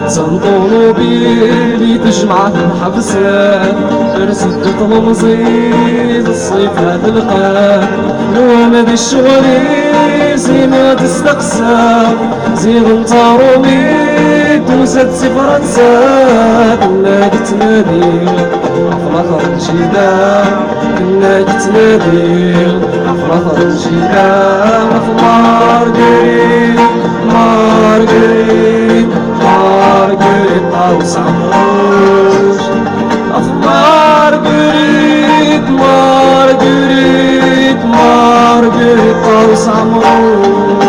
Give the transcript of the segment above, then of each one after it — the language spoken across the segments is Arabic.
تنطونو بيلي تجمع في الحبسات رسد طلمزيد الصيف هاد القاد لو ما دي الشغلي زينة تستقسى زين انطارو ميت وزاد سي فرنسا كنا تنادي أفرخ الجدال كنا تنادي أفرخ الجدال مارغريت مارغريت مارغريت طاوس عمروش مارغريت مارغريت مارغريت طاوس عمروش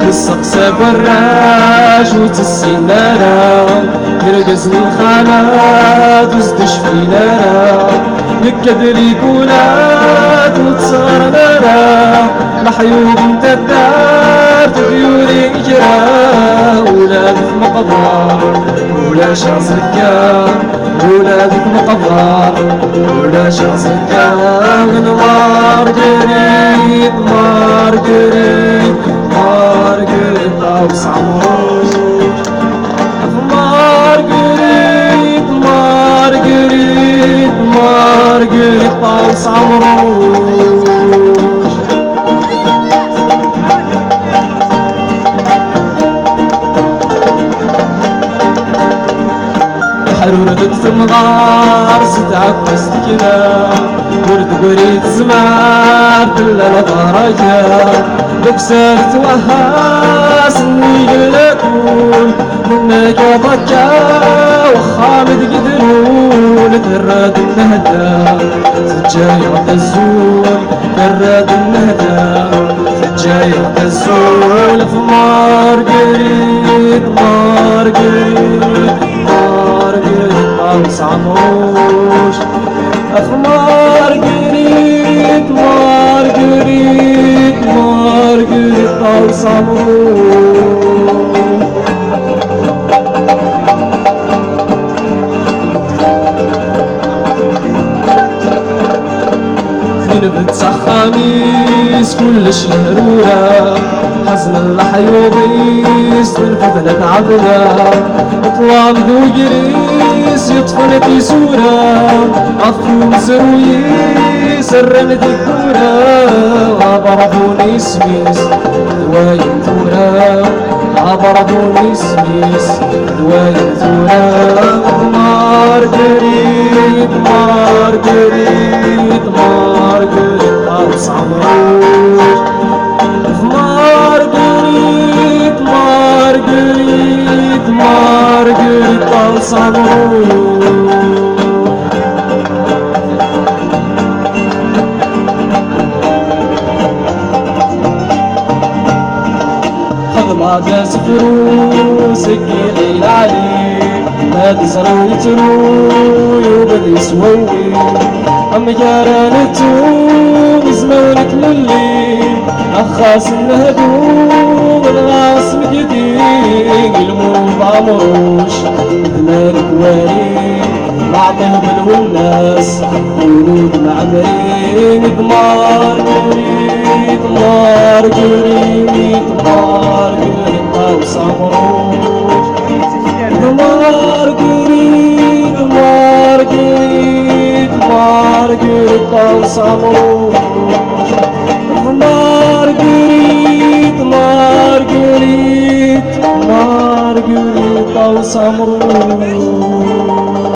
السقسى براج وتسينارا يرقز الخالات وزدش في نارا يكدري كولات وتصار نارا محيوب انت الدار تديوري اجرا ولادك مقبار ولا شعصكا ولادك مقبار ولا شعصكا مارغريت مارغريت مارغريت طاوس عمروش مارغريت مارغريت مارغريت طاوس عمروش حرورة تمغار ستعب تستكنا ورد وريد زمار كل الفرجة بكسر توهاس اني لكون منك ضجة وخالد قدرون تراد النهدى سجاي الزول تراد النهدى سجاي الزول في مارغريت مارغريت مارغريت طاوس عمروش اخ مارغريت مارغريت مارغريت طاوس عمروش نبت خميس كلش الهرورة حزن الحيوضيس بالفتلة عبدة اطلع بدو جريس يطفل في صورة عفو زرويس الرمد الكورة عبربوني سميس دوايم ثورة عبربوني سميس دوايم ثورة مارغريت مارغريت مارغريت طاوس عمروش مارغريت مارغريت مارغريت طاوس عمروش خدمة سفرو سكين العلي ما تسرو يترو يوبد يسوي أم جارانتو زمانك للي أخاس النهدو والغاص مجدين الموب عمروش مالك واري معطيه بالوناس ولود معمرين مارغريت مارغريت مارغريت طاوس عمروش مارغريت مارغريت مارغريت طاوس عمروش